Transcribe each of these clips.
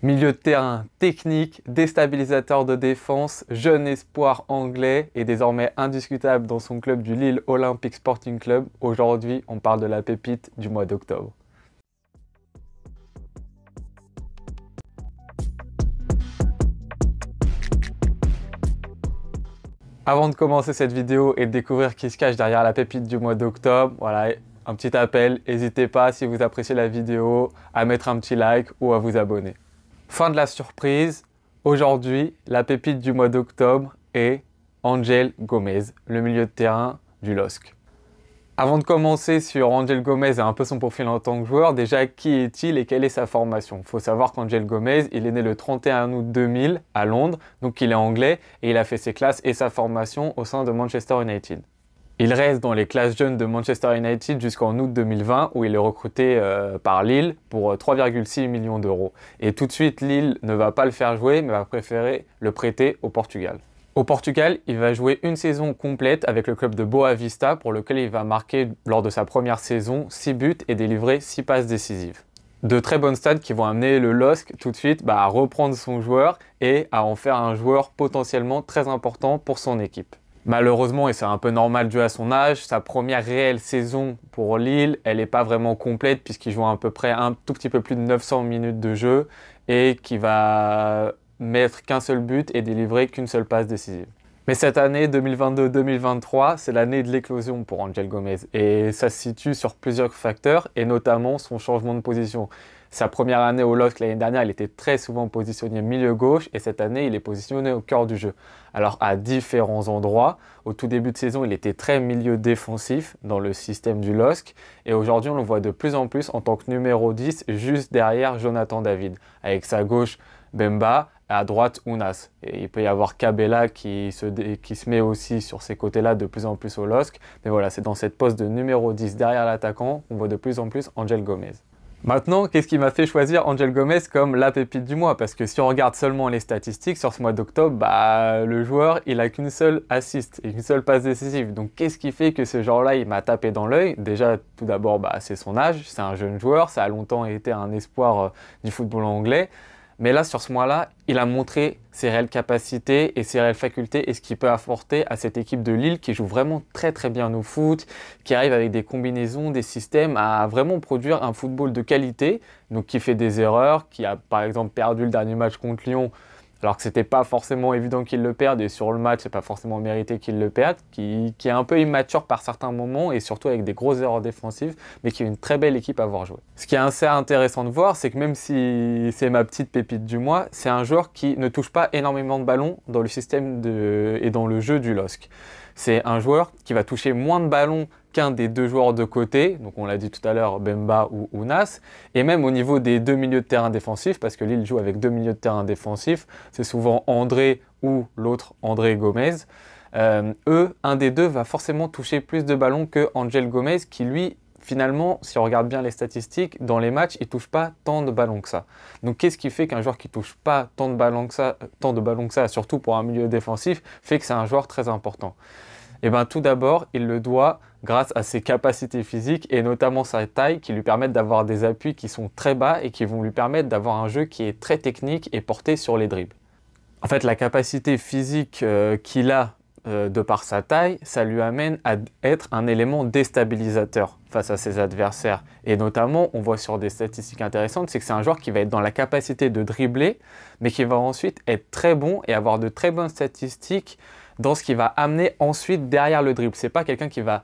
Milieu de terrain technique, déstabilisateur de défense, jeune espoir anglais et désormais indiscutable dans son club du Lille Olympic Sporting Club. Aujourd'hui, on parle de la pépite du mois d'octobre. Avant de commencer cette vidéo et de découvrir qui se cache derrière la pépite du mois d'octobre, voilà, un petit appel, n'hésitez pas si vous appréciez la vidéo à mettre un petit like ou à vous abonner. Fin de la surprise, aujourd'hui, la pépite du mois d'octobre est Angel Gomez, le milieu de terrain du LOSC. Avant de commencer sur Angel Gomez et un peu son profil en tant que joueur, déjà qui est-il et quelle est sa formation? Il faut savoir qu'Angel Gomez, il est né le 31 août 2000 à Londres, donc il est anglais et il a fait ses classes et sa formation au sein de Manchester United. Il reste dans les classes jeunes de Manchester United jusqu'en août 2020 où il est recruté par Lille pour 3,6 millions d'euros. Et tout de suite, Lille ne va pas le faire jouer mais va préférer le prêter au Portugal. Au Portugal, il va jouer une saison complète avec le club de Boa Vista pour lequel il va marquer lors de sa première saison 6 buts et délivrer 6 passes décisives. De très bonnes stats qui vont amener le LOSC tout de suite à reprendre son joueur et à en faire un joueur potentiellement très important pour son équipe. Malheureusement, et c'est un peu normal dû à son âge, sa première réelle saison pour Lille, elle n'est pas vraiment complète puisqu'il joue à peu près un tout petit peu plus de 900 minutes de jeu et qui va mettre qu'un seul but et délivrer qu'une seule passe décisive. Mais cette année 2022-2023, c'est l'année de l'éclosion pour Angel Gomez et ça se situe sur plusieurs facteurs et notamment son changement de position. Sa première année au LOSC l'année dernière, il était très souvent positionné milieu gauche et cette année, il est positionné au cœur du jeu. Alors à différents endroits, au tout début de saison, il était très milieu défensif dans le système du LOSC et aujourd'hui, on le voit de plus en plus en tant que numéro 10 juste derrière Jonathan David. Avec sa gauche, Bemba, à droite, Ounas. Et il peut y avoir Cabella qui se met aussi sur ces côtés-là de plus en plus au LOSC. Mais voilà, c'est dans cette poste de numéro 10 derrière l'attaquant qu'on voit de plus en plus Angel Gomez. Maintenant, qu'est-ce qui m'a fait choisir Angel Gomez comme la pépite du mois? Parce que si on regarde seulement les statistiques sur ce mois d'octobre, le joueur, il a qu'une seule assist et une seule passe décisive. Donc qu'est-ce qui fait que ce genre-là, il m'a tapé dans l'œil? Déjà, tout d'abord, c'est son âge, c'est un jeune joueur, ça a longtemps été un espoir du football anglais. Mais là, sur ce mois-là, il a montré ses réelles capacités et ses réelles facultés et ce qu'il peut apporter à cette équipe de Lille qui joue vraiment très bien au foot, qui arrive avec des combinaisons, des systèmes à vraiment produire un football de qualité, donc qui fait des erreurs, qui a par exemple perdu le dernier match contre Lyon alors que c'était pas forcément évident qu'il le perde et sur le match c'est pas forcément mérité qu'il le perde, qui est un peu immature par certains moments et surtout avec des grosses erreurs défensives mais qui est une très belle équipe à voir jouer. Ce qui est assez intéressant de voir c'est que même si c'est ma petite pépite du mois, c'est un joueur qui ne touche pas énormément de ballons dans le système et dans le jeu du LOSC. C'est un joueur qui va toucher moins de ballons qu'un des deux joueurs de côté, donc on l'a dit tout à l'heure, Bemba ou Ounas, et même au niveau des deux milieux de terrain défensifs, parce que Lille joue avec deux milieux de terrain défensifs, c'est souvent André ou l'autre André Gomez. Un des deux va forcément toucher plus de ballons que Angel Gomez, qui lui, finalement, si on regarde bien les statistiques, dans les matchs, il ne touche pas tant de ballons que ça. Donc qu'est-ce qui fait qu'un joueur qui ne touche pas tant de ballons que ça, surtout pour un milieu défensif, fait que c'est un joueur très important? Et bien tout d'abord, il le doit grâce à ses capacités physiques et notamment sa taille qui lui permettent d'avoir des appuis qui sont très bas et qui vont lui permettre d'avoir un jeu qui est très technique et porté sur les dribbles. En fait, la capacité physique qu'il a de par sa taille, ça lui amène à être un élément déstabilisateur face à ses adversaires. Et notamment, on voit sur des statistiques intéressantes, c'est que c'est un joueur qui va être dans la capacité de dribbler, mais qui va ensuite être très bon et avoir de très bonnes statistiques dans ce qui va amener ensuite derrière le dribble. C'est pas quelqu'un qui va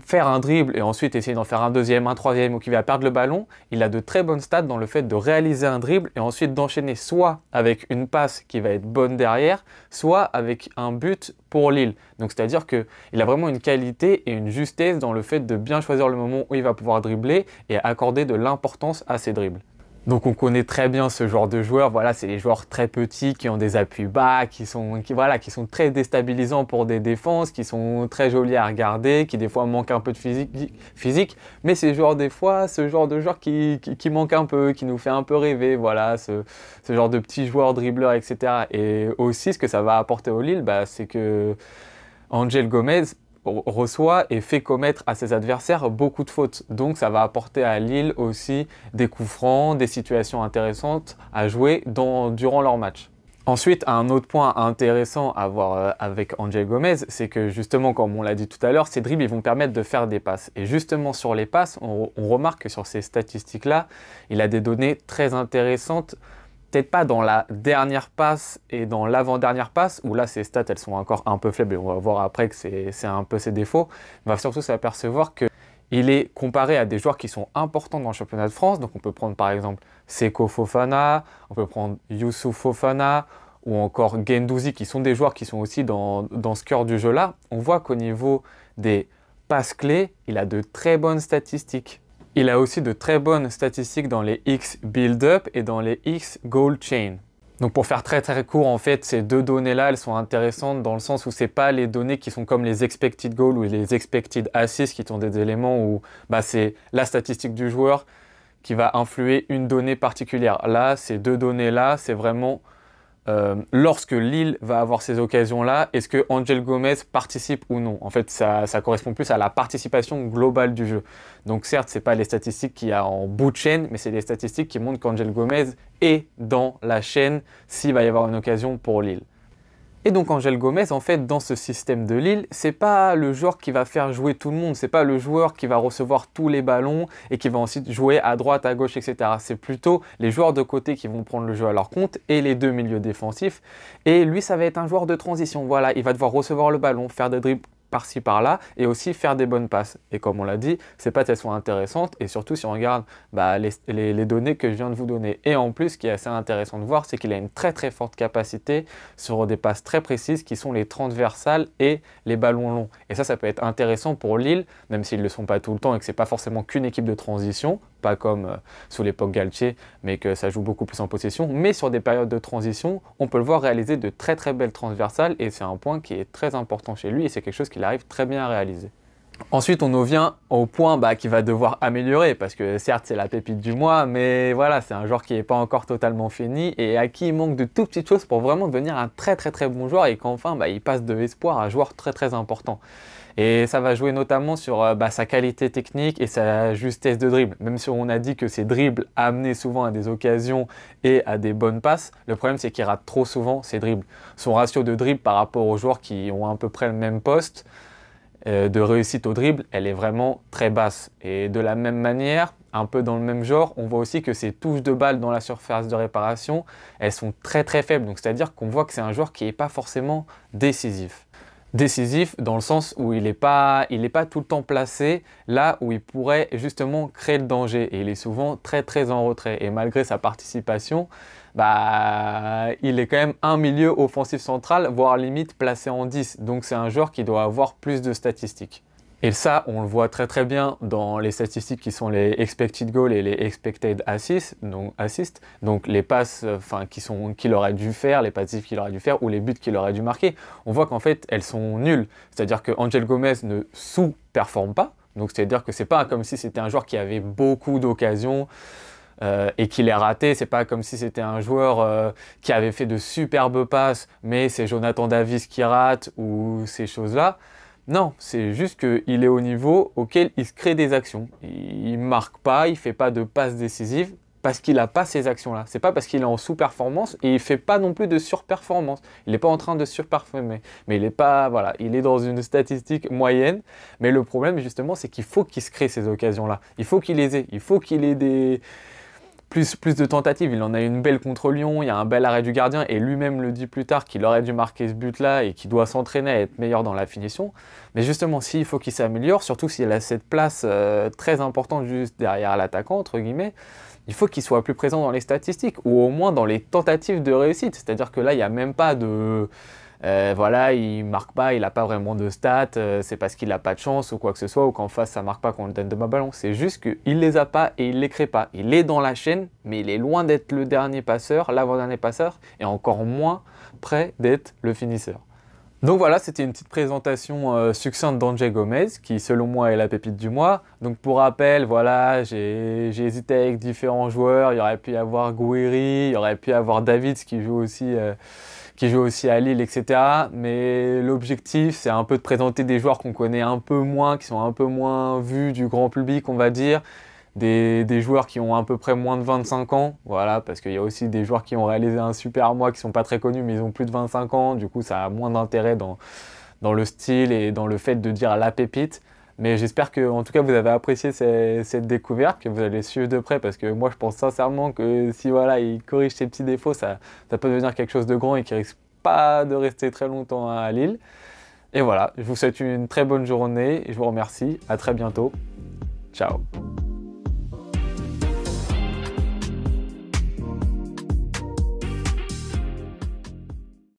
faire un dribble et ensuite essayer d'en faire un deuxième, un troisième ou qui va perdre le ballon. Il a de très bonnes stats dans le fait de réaliser un dribble et ensuite d'enchaîner soit avec une passe qui va être bonne derrière, soit avec un but pour Lille. Donc c'est-à-dire qu'il a vraiment une qualité et une justesse dans le fait de bien choisir le moment où il va pouvoir dribbler et accorder de l'importance à ses dribbles. Donc on connaît très bien ce genre de joueurs, voilà, c'est les joueurs très petits qui ont des appuis bas, qui sont très déstabilisants pour des défenses, qui sont très jolis à regarder, qui des fois manquent un peu de physique, mais c'est des fois ce genre de joueur qui manque un peu, qui nous fait un peu rêver, voilà, ce genre de petits joueurs dribbleurs, etc. Et aussi ce que ça va apporter au Lille, c'est que Angel Gomez, reçoit et fait commettre à ses adversaires beaucoup de fautes. Donc ça va apporter à Lille aussi des coups francs, des situations intéressantes à jouer durant leur match. Ensuite, un autre point intéressant à voir avec Angel Gomez, c'est que justement, comme on l'a dit tout à l'heure, ces dribbles ils vont permettre de faire des passes. Et justement sur les passes, on remarque que sur ces statistiques-là, il a des données très intéressantes. Peut-être pas dans la dernière passe et dans l'avant-dernière passe, où là ces stats elles sont encore un peu faibles et on va voir après que c'est un peu ses défauts. On va surtout s'apercevoir qu'il est comparé à des joueurs qui sont importants dans le championnat de France. Donc on peut prendre par exemple Seko Fofana, on peut prendre Youssouf Fofana ou encore Guendouzi qui sont des joueurs qui sont aussi dans ce cœur du jeu là. On voit qu'au niveau des passes clés, il a de très bonnes statistiques. Il a aussi de très bonnes statistiques dans les X build-up et dans les X goal chain. Donc pour faire très très court, en fait, ces deux données-là, elles sont intéressantes dans le sens où c'est pas les données qui sont comme les expected goals ou les expected assists qui sont des éléments où c'est la statistique du joueur qui va influer une donnée particulière. Là, ces deux données-là, c'est vraiment lorsque Lille va avoir ces occasions-là, est-ce que Angel Gomez participe ou non? En fait, ça correspond plus à la participation globale du jeu. Donc certes, ce n'est pas les statistiques qu'il y a en bout de chaîne, mais c'est des statistiques qui montrent qu'Angel Gomez est dans la chaîne s'il va y avoir une occasion pour Lille. Et donc Angel Gomez, en fait, dans ce système de Lille, c'est pas le joueur qui va faire jouer tout le monde, c'est pas le joueur qui va recevoir tous les ballons et qui va ensuite jouer à droite, à gauche, etc. C'est plutôt les joueurs de côté qui vont prendre le jeu à leur compte et les deux milieux défensifs. Et lui, ça va être un joueur de transition. Voilà, il va devoir recevoir le ballon, faire des dribbles par-ci par-là et aussi faire des bonnes passes. Et comme on l'a dit, ces passes elles sont intéressantes et surtout si on regarde les données que je viens de vous donner. Et en plus, ce qui est assez intéressant de voir, c'est qu'il a une très très forte capacité sur des passes très précises qui sont les transversales et les ballons longs. Et ça peut être intéressant pour Lille, même s'ils ne le sont pas tout le temps et que c'est pas forcément qu'une équipe de transition, pas comme sous l'époque Galtier, mais que ça joue beaucoup plus en possession. Mais sur des périodes de transition, on peut le voir réaliser de très très belles transversales et c'est un point qui est très important chez lui et c'est quelque chose qu'il arrive très bien à réaliser. Ensuite, on en vient au point qu'il va devoir améliorer parce que certes, c'est la pépite du mois, mais voilà, c'est un joueur qui n'est pas encore totalement fini et à qui il manque de toutes petites choses pour vraiment devenir un très très très bon joueur et qu'enfin, il passe de espoir à joueur très très important. Et ça va jouer notamment sur sa qualité technique et sa justesse de dribble. Même si on a dit que ses dribbles amenaient souvent à des occasions et à des bonnes passes, le problème c'est qu'il rate trop souvent ses dribbles. Son ratio de dribble par rapport aux joueurs qui ont à peu près le même poste de réussite au dribble, elle est vraiment très basse. Et de la même manière, un peu dans le même genre, on voit aussi que ses touches de balle dans la surface de réparation, elles sont très très faibles. Donc c'est-à-dire qu'on voit que c'est un joueur qui n'est pas forcément décisif. Décisif dans le sens où il n'est pas tout le temps placé là où il pourrait justement créer le danger et il est souvent très très en retrait et malgré sa participation il est quand même un milieu offensif central voire limite placé en 10 donc c'est un joueur qui doit avoir plus de statistiques. Et ça, on le voit très très bien dans les statistiques qui sont les expected goals et les expected assists, donc les passes qu'il aurait dû faire, les passes qu'il aurait dû faire ou les buts qu'il aurait dû marquer. On voit qu'en fait, elles sont nulles. C'est-à-dire que Angel Gomez ne sous-performe pas. Donc c'est-à-dire que c'est pas comme si c'était un joueur qui avait beaucoup d'occasions et qu'il les raté. C'est pas comme si c'était un joueur qui avait fait de superbes passes, mais c'est Jonathan Davis qui rate ou ces choses-là. Non, c'est juste qu'il est au niveau auquel il se crée des actions. Il ne marque pas, il ne fait pas de passes décisives parce qu'il n'a pas ces actions-là. C'est pas parce qu'il est en sous-performance et il ne fait pas non plus de surperformance. Il n'est pas en train de surperformer. Mais il est pas, voilà, il est dans une statistique moyenne. Mais le problème, justement, c'est qu'il faut qu'il se crée ces occasions-là. Il faut qu'il les ait. Il faut qu'il ait des... Plus de tentatives, il en a une belle contre Lyon, il y a un bel arrêt du gardien et lui-même le dit plus tard qu'il aurait dû marquer ce but-là et qu'il doit s'entraîner à être meilleur dans la finition. Mais justement, s'il faut qu'il s'améliore, surtout s'il a cette place très importante juste derrière l'attaquant, entre guillemets, il faut qu'il soit plus présent dans les statistiques ou au moins dans les tentatives de réussite. C'est-à-dire que là, il n'y a même pas de... voilà, il marque pas, il n'a pas vraiment de stats, c'est parce qu'il n'a pas de chance ou quoi que ce soit, ou qu'en face ça marque pas quand on lui donne de ma ballon. C'est juste qu'il les a pas et il les crée pas. Il est dans la chaîne, mais il est loin d'être le dernier passeur, l'avant-dernier passeur, et encore moins près d'être le finisseur. Donc voilà, c'était une petite présentation succincte d'André Gomez, qui selon moi est la pépite du mois. Donc pour rappel, voilà, j'ai hésité avec différents joueurs. Il y aurait pu y avoir Gouiri, il y aurait pu y avoir Davids qui joue aussi à Lille, etc. Mais l'objectif, c'est un peu de présenter des joueurs qu'on connaît un peu moins, qui sont un peu moins vus du grand public, on va dire. Des joueurs qui ont à peu près moins de 25 ans, voilà, parce qu'il y a aussi des joueurs qui ont réalisé un super mois qui sont pas très connus, mais ils ont plus de 25 ans, du coup ça a moins d'intérêt dans le style et dans le fait de dire la pépite. Mais j'espère que, en tout cas, vous avez apprécié cette découverte, que vous allez suivre de près, parce que moi, je pense sincèrement que si voilà, il corrige ses petits défauts, ça peut devenir quelque chose de grand et qui risque pas de rester très longtemps à Lille. Et voilà, je vous souhaite une très bonne journée et je vous remercie. À très bientôt. Ciao.